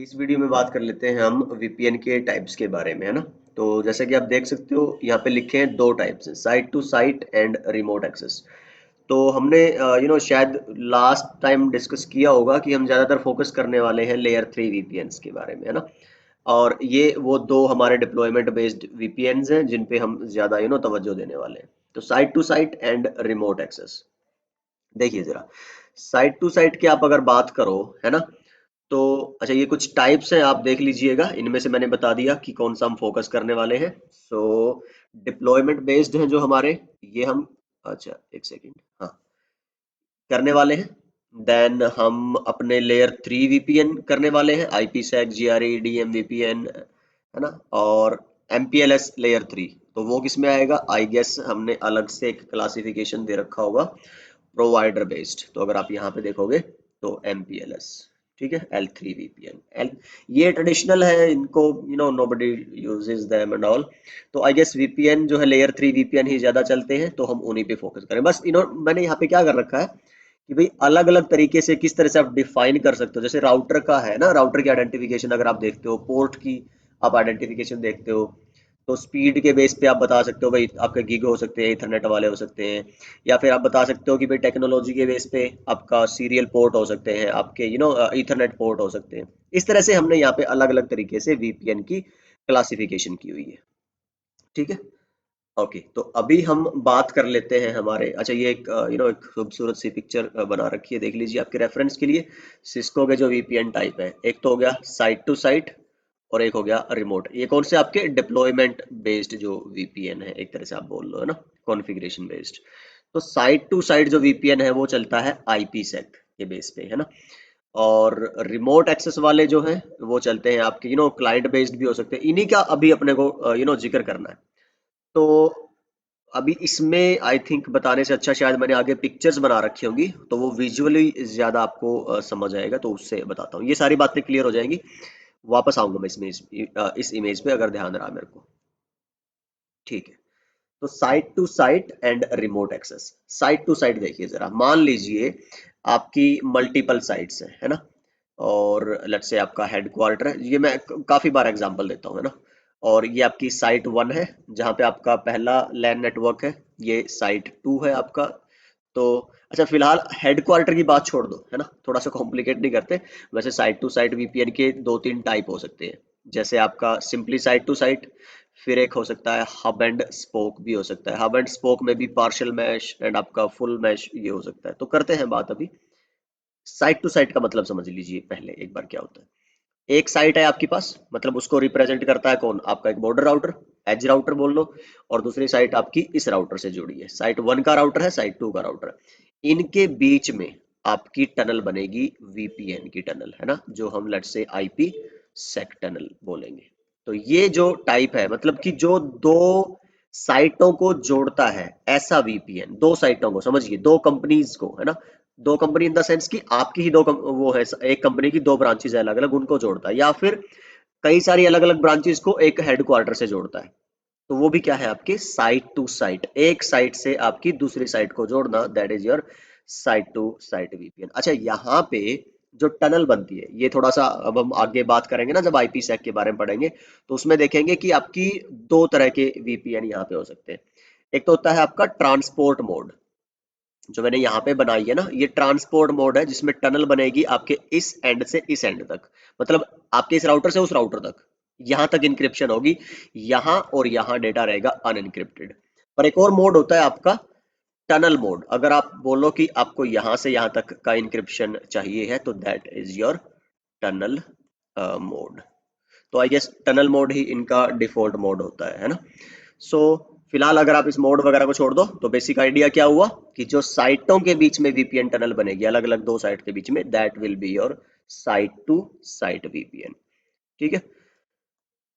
इस वीडियो में बात कर लेते हैं हम वीपीएन के टाइप्स के बारे में, है ना। तो जैसा कि आप देख सकते हो यहाँ पे लिखे हैं दो टाइप्स हैं, site to site and remote access. तो हमने शायद लास्ट टाइम डिस्कस किया होगा कि हम ज़्यादातर फोकस करने वाले हैं लेयर 3 वीपीएन्स के बारे में, है ना। और ये वो दो हमारे डिप्लॉयमेंट बेस्ड वीपीएन्स हैं जिन पे हम ज़्यादा तवज्जो देने वाले हैं। तो site to site and remote access देखिए जरा, साइट टू साइट की आप अगर बात करो, है ना। तो अच्छा, ये कुछ टाइप्स हैं, आप देख लीजिएगा। इनमें से मैंने बता दिया कि कौन सा हम फोकस करने वाले हैं। सो डिप्लॉयमेंट बेस्ड हैं जो हमारे, ये हम, अच्छा एक सेकेंड, हाँ, करने वाले हैं। देन हम अपने लेयर 3 वीपीएन करने वाले हैं, आईपीसेक, जीआरई, डीएम वीपीएन, है ना। और एमपीएलएस लेयर 3, तो वो किस में आएगा, आई गेस हमने अलग से एक क्लासिफिकेशन दे रखा होगा, प्रोवाइडर बेस्ड। तो अगर आप यहाँ पे देखोगे तो एमपीएलएस, ठीक है, L3 VPN एल, ये ट्रेडिशनल है, इनको nobody uses them and all. तो आई गेस वीपीएन जो है लेयर 3 वीपीएन ही ज्यादा चलते हैं, तो हम उन्हीं पे फोकस करें। बस मैंने यहाँ पे क्या कर रखा है कि भाई अलग अलग तरीके से किस तरह से आप डिफाइन कर सकते हो। जैसे राउटर का है ना, राउटर की आइडेंटिफिकेशन अगर आप देखते हो, पोर्ट की आप आइडेंटिफिकेशन देखते हो, तो स्पीड के बेस पे आप बता सकते हो भाई आपके गीग हो सकते हैं, इथरनेट वाले हो सकते हैं। या फिर आप बता सकते हो कि भाई टेक्नोलॉजी के बेस पे आपका सीरियल पोर्ट हो सकते हैं, आपके इथरनेट पोर्ट हो सकते हैं। इस तरह से हमने यहाँ पे अलग अलग तरीके से वीपीएन की क्लासिफिकेशन की हुई है, ठीक है। ओके, तो अभी हम बात कर लेते हैं हमारे, अच्छा ये एक एक खूबसूरत सी पिक्चर बना रखी है, देख लीजिए आपके रेफरेंस के लिए। सिस्को के जो वीपीएन टाइप है, एक तो हो गया साइट टू साइट और एक हो गया रिमोट। ये कौन से आपके डिप्लॉयमेंट बेस्ड जो वीपीएन है, एक तरह से आप बोल लो, है ना, कॉन्फ़िगरेशन बेस्ड। तो साइट टू साइट जो वीपीएन है वो चलता है आईपीसेक के बेस पे, है ना। और रिमोट एक्सेस वाले जो हैं वो चलते हैं आपके क्लाइंट बेस्ड भी हो सकते हैं। इन्हीं का अभी अपने को जिक्र करना है। तो अभी इसमें आई थिंक बताने से अच्छा शायद मैंने आगे पिक्चर्स बना रखी होंगी, तो वो विजुअली ज्यादा आपको समझ आएगा, तो उससे बताता हूँ, ये सारी बातें क्लियर हो जाएंगी। वापस आऊंगा मैं इसमें, इस इमेज पे अगर ध्यान रहा मेरे को, ठीक है। तो site to site and remote access. Site to site देखिए जरा, मान लीजिए आपकी मल्टीपल साइट्स है ना। और लेट्स से आपका हेडक्वार्टर है, ये मैं काफी बार एग्जांपल देता हूँ, है ना। और ये आपकी साइट 1 है जहाँ पे आपका पहला लैन नेटवर्क है, ये साइट 2 है आपका। तो अच्छा, फिलहाल हेडक्वार्टर की बात छोड़ दो, है ना, थोड़ा सा कॉम्प्लिकेट नहीं करते। वैसे साइट टू साइट वीपीएन के दो तीन टाइप हो सकते हैं, जैसे आपका सिंपली साइट टू साइट, फिर एक हो सकता है हब एंड स्पोक भी हो सकता है। हब एंड स्पोक में भी पार्शियल मैश एंड आपका फुल मैश ये हो सकता है। तो करते हैं बात अभी साइट टू साइट का मतलब समझ लीजिए पहले एक बार क्या होता है। एक साइट है आपके पास, मतलब उसको रिप्रेजेंट करता है कौन, आपका एक बॉर्डर राउटर, एज राउटर बोल लो। और दूसरी साइट आपकी इस राउटर से जुड़ी है, साइट 1 का राउटर है, साइट 2 का राउटर है। इनके बीच में आपकी टनल बनेगी, वीपीएन की टनल, है ना, जो हम let's say IP sec tunnel बोलेंगे। तो ये जो टाइप है, मतलब कि जो दो साइटों को जोड़ता है, ऐसा वीपीएन, दो साइटों को समझिए, दो कंपनीज को, है ना। दो कंपनी इन द सेंस कि आपकी ही वो है, एक कंपनी की दो ब्रांचेस है अलग अलग, उनको जोड़ता है, या फिर कई सारी अलग अलग ब्रांचेस को एक हेडक्वार्टर से जोड़ता है। तो वो भी क्या है, आपके साइट टू साइट, एक साइट से आपकी दूसरी साइट को जोड़ना, that is your site to site VPN. अच्छा, यहाँ पे जो टनल बनती है, ये थोड़ा सा अब हम आगे बात करेंगे ना, जब आईपी सेक के बारे में पढ़ेंगे, तो उसमें देखेंगे कि आपकी दो तरह के वीपीएन यहाँ पे हो सकते हैं। एक तो होता है आपका ट्रांसपोर्ट मोड, जो मैंने यहाँ पे बनाई है ना, ये ट्रांसपोर्ट मोड है, जिसमें टनल बनेगी आपके इस एंड से इस एंड तक, मतलब आपके इस राउटर से उस राउटर तक, यहाँ तक इंक्रिप्शन होगी, यहाँ और यहाँ डेटा रहेगा अनइनक्रिप्टेड। पर एक और मोड होता है आपका टनल मोड। अगर आप बोलो कि आपको यहाँ से यहाँ तक का इंक्रिप्शन चाहिए है, तो that is your tunnel mode. तो आई गेस टनल मोड ही इनका डिफॉल्ट मोड होता है ना। सो फिलहाल अगर आप इस मोड वगैरह को छोड़ दो, तो बेसिक आइडिया क्या हुआ कि जो साइटों के बीच में वीपीएन टनल बनेगी, अलग अलग दो साइट के बीच में, that will be your site to site VPN, ठीक है।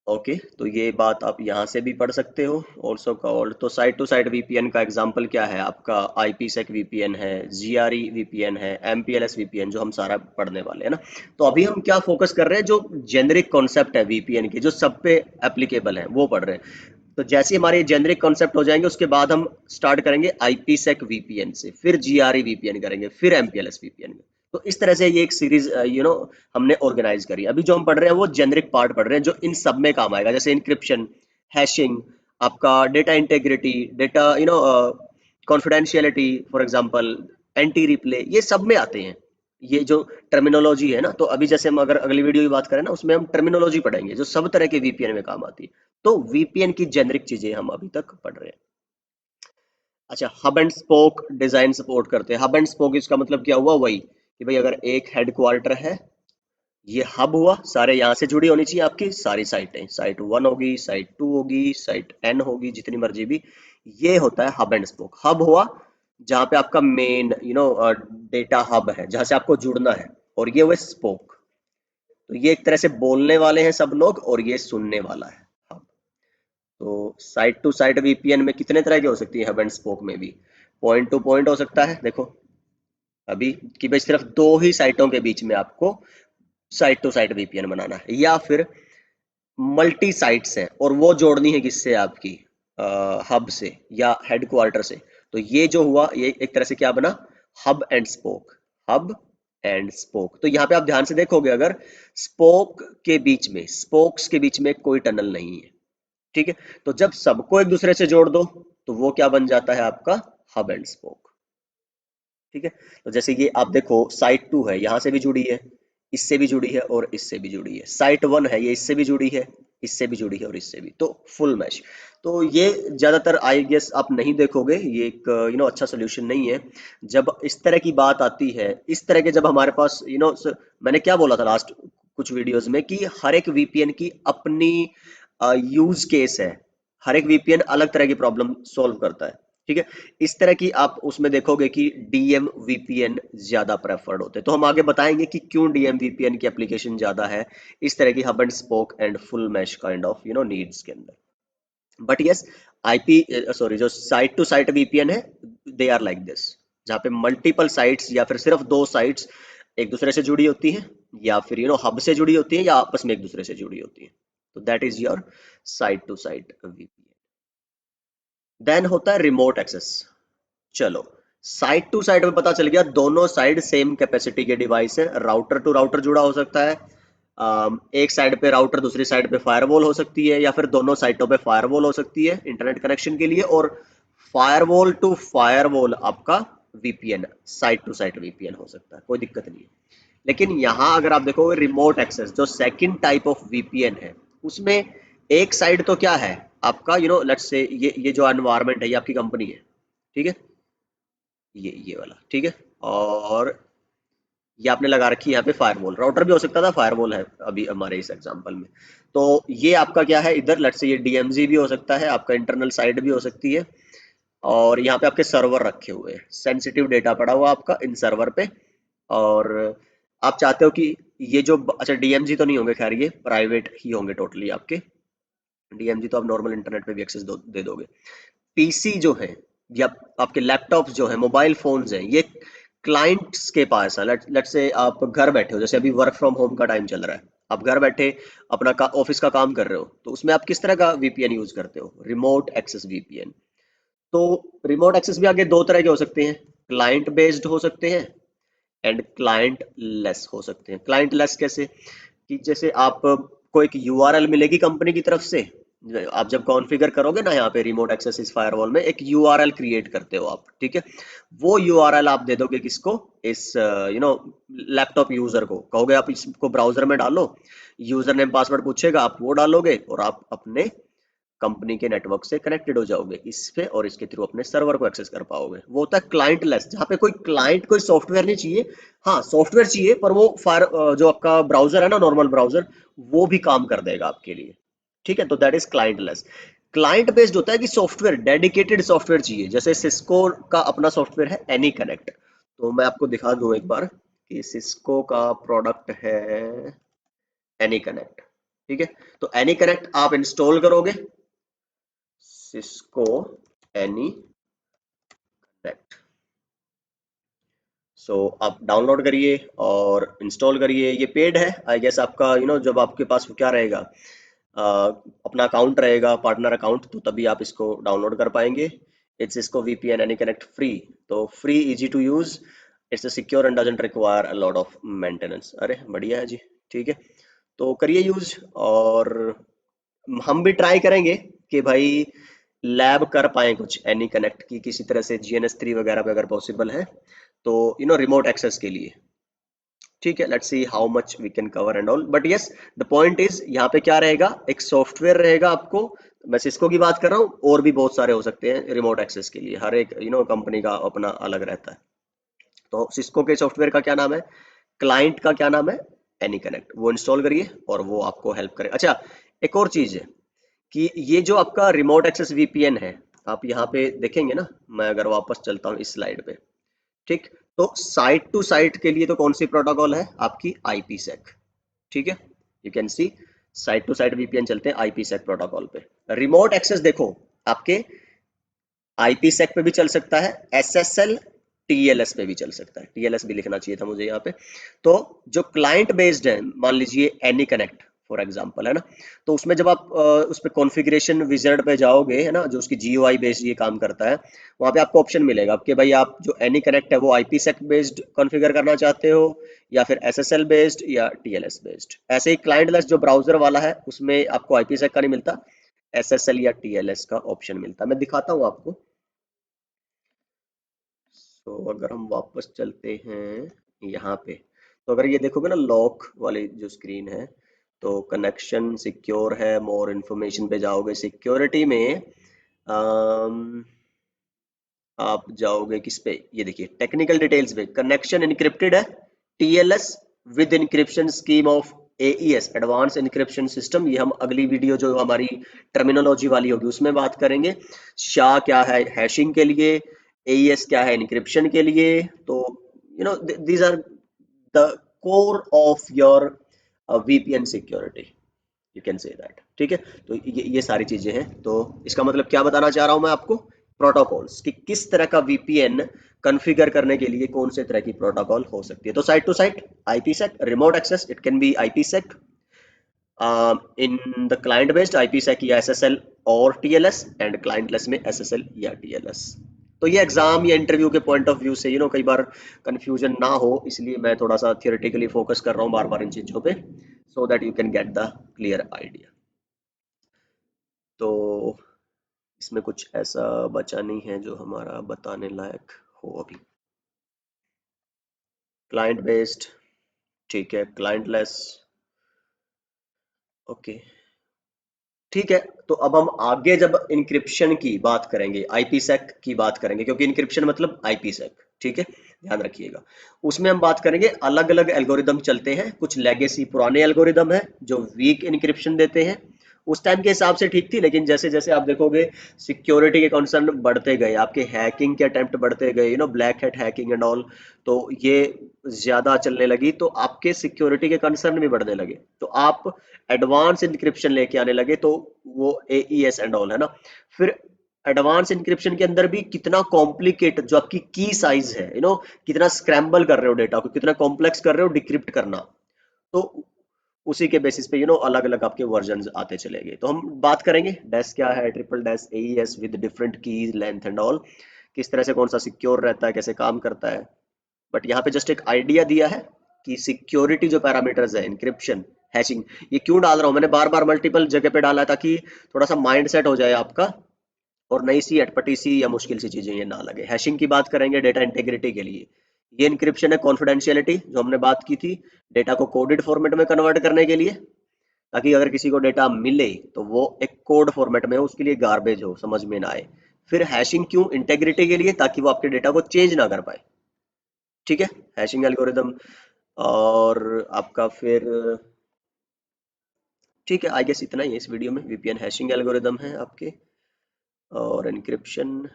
ओके, तो ये बात आप यहाँ से भी पढ़ सकते हो, ऑल्सो कॉल्ड। तो साइट टू साइट वीपीएन का एग्जांपल क्या है, आपका आईपीसेक वीपीएन है, जीआरई वीपीएन है, एमपीएलएस वीपीएन, जो हम सारा पढ़ने वाले हैं ना। तो अभी हम क्या फोकस कर रहे हैं, जो जेनरिक कॉन्सेप्ट है वीपीएन के, जो सब पे एप्लीकेबल है, वो पढ़ रहे हैं। तो जैसे हमारे जेनरिक कॉन्सेप्ट हो जाएंगे, उसके बाद हम स्टार्ट करेंगे आईपीसेक वीपीएन से, फिर जीआरई वीपीएन करेंगे, फिर एमपीएलएस वीपीएन। तो इस तरह से ये एक सीरीज हमने ऑर्गेनाइज करी। अभी जो हम पढ़ रहे हैं वो जेनरिक पार्ट पढ़ रहे हैं जो इन सब में काम आएगा, जैसे इंक्रिप्शन, हैशिंग, आपका data integrity, data confidentiality for example, anti replay, ये सब में आते हैं। ये जो टर्मिनोलॉजी है ना, तो अभी जैसे हम अगर अगली वीडियो की बात करें ना, उसमें हम टर्मिनोलॉजी पढ़ेंगे जो सब तरह के वीपीएन में काम आती है। तो वीपीएन की जेनरिक चीजें हम अभी तक पढ़ रहे हैं। अच्छा, hub and spoke design support करते हैं। हब एंड स्पोक इसका मतलब क्या हुआ, वही कि भाई अगर एक हेडक्वार्टर है, ये हब हुआ, सारे यहाँ से जुड़ी होनी चाहिए आपकी सारी साइटें, साइट 1 होगी, साइट 2 होगी, साइट n होगी, जितनी मर्जी भी। ये होता है हब एंड स्पोक। हब हुआ जहाँ पे आपका मेन डेटा हब है, जहाँ से आपको जुड़ना है, और ये हुए स्पोक। तो ये एक तरह से बोलने वाले हैं सब लोग, और ये सुनने वाला है हब। तो साइट टू साइट वीपीएन में कितने तरह की हो सकती है, हब एंड स्पोक में भी पॉइंट टू पॉइंट हो सकता है, देखो अभी कि भाई सिर्फ दो ही साइटों के बीच में आपको साइट टू साइट वीपीएन बनाना है, या फिर मल्टी साइट्स हैं और वो जोड़नी है किससे, आपकी हब से या हेडक्वार्टर से। तो ये जो हुआ, ये एक तरह से क्या बना, hub and spoke. Hub and spoke. तो यहाँ पे आप ध्यान से देखोगे, अगर स्पोक के बीच में, स्पोक्स के बीच में कोई टनल नहीं है, ठीक है, तो जब सबको एक दूसरे से जोड़ दो तो वो क्या बन जाता है, आपका हब एंड स्पोक। ठीक है, तो जैसे ये आप देखो, साइट 2 है, यहां से भी जुड़ी है, इससे भी जुड़ी है, और इससे भी जुड़ी है। साइट 1 है, ये इससे भी जुड़ी है, इससे भी जुड़ी है, और इससे भी, तो फुल मैश। तो ये ज्यादातर आई गेस आप नहीं देखोगे, ये एक अच्छा सोल्यूशन नहीं है। जब इस तरह की बात आती है, इस तरह के जब हमारे पास मैंने क्या बोला था लास्ट कुछ वीडियोस में कि हर एक वीपीएन की अपनी यूज केस है। हर एक वीपीएन अलग तरह की प्रॉब्लम सॉल्व करता है, ठीक है। इस तरह की आप उसमें देखोगे कि डीएम वीपीएन ज्यादा प्रेफर्ड होते हैं। तो हम आगे बताएंगे कि क्यों डीएम वीपीएन की एप्लीकेशन ज्यादा है इस तरह की hub and spoke and full mesh kind of needs के अंदर। बट यस, आईपी सॉरी, जो साइट टू साइट वीपीएन है, दे आर लाइक दिस, जहाँ पे मल्टीपल साइट्स या फिर सिर्फ दो साइट्स एक दूसरे से जुड़ी होती हैं, या फिर हब से जुड़ी होती हैं, या आपस में एक दूसरे से जुड़ी होती हैं। तो that is your site to site VPN. Then होता है रिमोट एक्सेस। चलो, साइड टू साइड में पता चल गया, दोनों साइड सेम कैपेसिटी के डिवाइस है, राउटर टू राउटर जुड़ा हो सकता है। एक साइड पे राउटर, दूसरी साइड पे फायरवॉल हो सकती है, या फिर दोनों साइडों पे फायरवॉल हो सकती है इंटरनेट कनेक्शन के लिए। और फायरवॉल टू फायरवॉल आपका VPN, side to side VPN हो सकता है, कोई दिक्कत नहीं है। लेकिन यहाँ अगर आप देखोगे रिमोट एक्सेस जो सेकंड टाइप ऑफ वीपीएन है, उसमें एक साइड तो क्या है आपका, लेट्स से ये जो एनवायरनमेंट है, ये आपकी कंपनी है, ठीक है, ये वाला, ठीक है। और ये आपने लगा रखी है यहाँ पे फायरवॉल, राउटर भी हो सकता था, फायरवॉल है अभी हमारे इस एग्जांपल में। तो ये आपका क्या है, इधर लेट्स से ये डीएमजी भी हो सकता है, आपका इंटरनल साइट भी हो सकती है। और यहाँ पे आपके सर्वर रखे हुए हैं, सेंसिटिव डेटा पड़ा हुआ आपका इन सर्वर पे। और आप चाहते हो कि ये जो, अच्छा डीएमजी तो नहीं होंगे, खैर ये प्राइवेट ही होंगे टोटली आपके। डीएमजी तो आप नॉर्मल इंटरनेट पे भी एक्सेस दे दोगे। पीसी जो है, या आपके लैपटॉप जो है, मोबाइल फोन्स हैं, ये क्लाइंट्स के पास है। लेट से आप घर बैठे हो, जैसे अभी वर्क फ्रॉम होम का टाइम चल रहा है, आप घर बैठे अपना ऑफिस का काम कर रहे हो, तो उसमें आप किस तरह का वीपीएन यूज करते हो, रिमोट एक्सेस वीपीएन। तो रिमोट एक्सेस भी आगे दो तरह के हो सकते हैं, क्लाइंट बेस्ड हो सकते हैं एंड क्लाइंट लेस हो सकते हैं। क्लाइंट लेस कैसे, कि जैसे आपको एक यूआरएल मिलेगी कंपनी की तरफ से, आप जब कॉन्फ़िगर करोगे ना यहाँ पे रिमोट एक्सेस इस फायरवॉल में, एक यूआरएल क्रिएट करते हो आप, ठीक है। वो यूआरएल आप दे दोगे किसको, इस लैपटॉप यूजर को, कहोगे आप इसको ब्राउजर में डालो, यूजर नेम पासवर्ड पूछेगा, आप वो डालोगे, और आप अपने कंपनी के नेटवर्क से कनेक्टेड हो जाओगे इस पे, और इसके थ्रू अपने सर्वर को एक्सेस कर पाओगे। वो होता है क्लाइंट लेस, जहाँ पे कोई क्लाइंट, कोई सॉफ्टवेयर नहीं चाहिए। हाँ, सॉफ्टवेयर चाहिए, पर वो फायर जो आपका ब्राउजर है ना, नॉर्मल ब्राउजर, वो भी काम कर देगा आपके लिए, ठीक है। तो that is client less. Client based होता है कि सॉफ्टवेयर, डेडिकेटेड सॉफ्टवेयर चाहिए, जैसे सिस्को का अपना सॉफ्टवेयर है एनी कनेक्ट। तो मैं आपको दिखा दूं एक बार कि सिस्को का प्रोडक्ट है एनी कनेक्ट, ठीक है। तो एनी कनेक्ट आप इंस्टॉल करोगे, सिस्को एनी कनेक्ट। सो आप डाउनलोड करिए और इंस्टॉल करिए। ये पेड है आई गेस आपका, जब आपके पास क्या रहेगा, अपना अकाउंट रहेगा, पार्टनर अकाउंट, तो तभी आप इसको डाउनलोड कर पाएंगे। इट्स इसको वीपीएन एनी कनेक्ट फ्री, तो free, easy to use, it's secure and doesn't require a lot of maintenance. अरे बढ़िया है जी। ठीक है, तो करिए यूज। और हम भी ट्राई करेंगे कि भाई लैब कर पाए कुछ एनी कनेक्ट की किसी तरह से GNS3 वगैरह पे अगर पॉसिबल है तो रिमोट एक्सेस के लिए। ठीक है, let's see how much we can cover and all, but yes the point is यहाँ पे क्या रहेगा, एक सॉफ्टवेयर रहेगा आपको। मैं सिस्को की बात कर रहा हूँ, और भी बहुत सारे हो सकते हैं रिमोट एक्सेस के लिए, हर एक कंपनी का अपना अलग रहता है। तो सिस्को के सॉफ्टवेयर का क्या नाम है, क्लाइंट का क्या नाम है, एनी कनेक्ट। वो इंस्टॉल करिए और वो आपको हेल्प करे। अच्छा, एक और चीज है कि ये जो आपका रिमोट एक्सेस VPN है, आप यहाँ पे देखेंगे ना, मैं अगर वापस चलता हूँ इस स्लाइड पे, ठीक, तो साइट टू साइट के लिए तो कौन सी प्रोटोकॉल है आपकी, IPsec। ठीक है, you can see site to site VPN चलते हैं IPsec प्रोटोकॉल पे। रिमोट एक्सेस देखो आपके IPsec पे भी चल सकता है, SSL TLS पे भी चल सकता है, TLS भी लिखना चाहिए था मुझे यहाँ पे। तो जो क्लाइंट बेस्ड है, मान लीजिए एनी कनेक्ट फॉर एग्जांपल है ना, तो उसमें जब आप उस पे कॉन्फ़िगरेशन विजार्ड पे जाओगे है ना, जो उसकी GUI बेस्ड ये काम करता है, वहाँ पे आपको ऑप्शन मिलेगा कि भाई आप जो एनी कनेक्ट है वो IPsec बेस्ड कॉन्फ़िगर करना चाहते हो, या फिर SSL बेस्ड या TLS बेस्ड। ऐसे ही क्लाइंट जो ब्राउजर वाला है उसमें आपको IPsec का नहीं मिलता, SSL या TLS का ऑप्शन मिलता है। मैं दिखाता हूँ आपको। तो अगर हम वापस चलते हैं यहाँ पे, तो अगर ये देखोगे ना लॉक वाली जो स्क्रीन है, तो कनेक्शन सिक्योर है, मोर इन्फॉर्मेशन पे जाओगे, सिक्योरिटी में आप जाओगे किस पे, ये देखिए टेक्निकल डिटेल्स पे, कनेक्शन इनक्रिप्टेड है, TLS with encryption scheme of AES advance encryption system. ये हम अगली वीडियो जो हमारी टर्मिनोलॉजी वाली होगी उसमें बात करेंगे। SHA क्या है हैशिंग के लिए, AES क्या है इनक्रिप्शन के लिए। तो these are the core of your VPN security, you can say that. ठीक है, तो ये सारी चीजें हैं। तो इसका मतलब क्या बताना चाह रहा हूं मैं आपको, प्रोटोकॉल्स कि किस तरह का VPN कॉन्फ़िगर करने के लिए कौन से तरह की प्रोटोकॉल हो सकती है। तो site to site IPsec, remote access it can be IPsec, in the client based IPsec या SSL और TLS, एंड क्लाइंटलेस में SSL या TLS। तो ये एग्जाम या इंटरव्यू के पॉइंट ऑफ व्यू से कई बार कंफ्यूजन ना हो, इसलिए मैं थोड़ा सा थियोरेटिकली फोकस कर रहा हूँ बार बार इन चीजों पे, so that you can get the clear idea. तो इसमें कुछ ऐसा बचा नहीं है जो हमारा बताने लायक हो अभी। क्लाइंट बेस्ड, ठीक है, क्लाइंटलेस, ओके, ठीक है। तो अब हम आगे जब इंक्रिप्शन की बात करेंगे, IPsec की बात करेंगे, क्योंकि इंक्रिप्शन मतलब IPsec, ठीक है, ध्यान रखिएगा। उसमें हम बात करेंगे अलग अलग एल्गोरिदम चलते हैं, कुछ लेगेसी पुराने एल्गोरिदम है जो वीक इंक्रिप्शन देते हैं। उस टाइम के हिसाब से ठीक थी, लेकिन जैसे जैसे आप देखोगे सिक्योरिटी के कंसर्न बढ़ते गए, आपके हैकिंग के अटेम्प्ट बढ़ते गए, black hat hacking and all, तो ये ज्यादा चलने लगी, तो आपके सिक्योरिटी के कंसर्न भी बढ़ने लगे, तो आप एडवांस इंक्रिप्शन लेके आने लगे, तो वो AES एंड ऑल है ना। फिर एडवांस इंक्रिप्शन के अंदर भी कितना कॉम्प्लिकेट जो आपकी की साइज है, कितना स्क्रैम्बल कर रहे हो डेटा को, कितना कॉम्प्लेक्स कर रहे हो डिक्रिप्ट करना, तो उसी के बेसिस पे अलग अलग आपके वर्जन आते चलेंगे। तो हम बात करेंगे डैश क्या है, triple dash AES with different keys length and all, किस तरह से कौन सा सिक्योर रहता है, कैसे काम करता है। बट यहाँ पे जस्ट एक आइडिया दिया है कि सिक्योरिटी जो पैरामीटर्स है, इंक्रिप्शन, हैशिंग, ये क्यों डाल रहा हूँ मैंने बार बार मल्टीपल जगह पे डाला है, ताकि थोड़ा सा माइंड सेट हो जाए आपका, और नई सी अटपटी सी या मुश्किल सी चीजें ये ना लगे। हैशिंग की बात करेंगे डेटा इंटेग्रिटी के लिए, ये इंक्रिप्शन है कॉन्फिडेंशियलिटी जो हमने बात की थी, डेटा को कोडेड फॉर्मेट में कन्वर्ट करने के लिए, ताकि अगर किसी को डेटा मिले तो वो एक कोड फॉर्मेट में हो, उसके लिए गार्बेज हो, समझ में ना आए। फिर हैशिंग क्यों, इंटेग्रिटी के लिए, ताकि वो आपके डेटा को चेंज ना कर पाए। ठीक है, हैशिंग एल्गोरिदम। और आपका फिर ठीक है, आई गेस इतना ही है इस वीडियो में। VPN हैशिंग एल्गोरिदम है आपके, और एन्क्रिप्शन,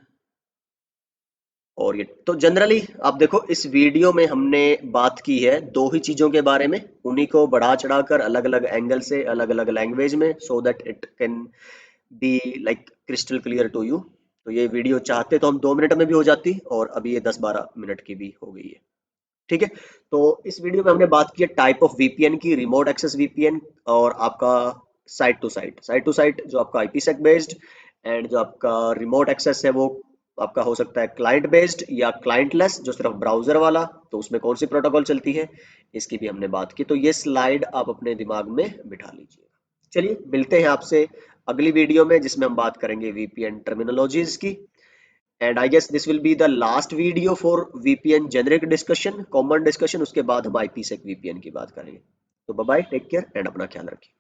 और ये तो जनरली आप देखो इस वीडियो में हमने बात की है दो ही चीजों के बारे में, उन्हीं को बढ़ा चढ़ाकर अलग अलग एंगल से अलग अलग लैंग्वेज में, so that it can be like crystal clear to you. तो ये वीडियो चाहते तो हम 2 मिनट में भी हो जाती, और अभी ये 10-12 मिनट की भी हो गई है। ठीक है, तो इस वीडियो में हमने बात की है टाइप ऑफ VPN की, रिमोट एक्सेस VPN, और आपका साइट टू साइट जो आपका IPsec बेस्ड, एंड जो आपका रिमोट एक्सेस है वो आपका हो सकता है क्लाइंट बेस्ड या क्लाइंटलेस जो सिर्फ ब्राउजर वाला, तो उसमें कौन सी प्रोटोकॉल चलती है, इसकी भी हमने बात की। तो ये स्लाइड आप अपने दिमाग में बिठा लीजिए। चलिए मिलते हैं आपसे अगली वीडियो में, जिसमें हम बात करेंगे वीपीएन टर्मिनोलॉजीज की। And I guess this will be the last video for VPN generic discussion, common discussion. उसके बाद हम आईपीसेक वीपीएन की बात करेंगे। तो bye bye, take care and अपना ख्याल रखिए।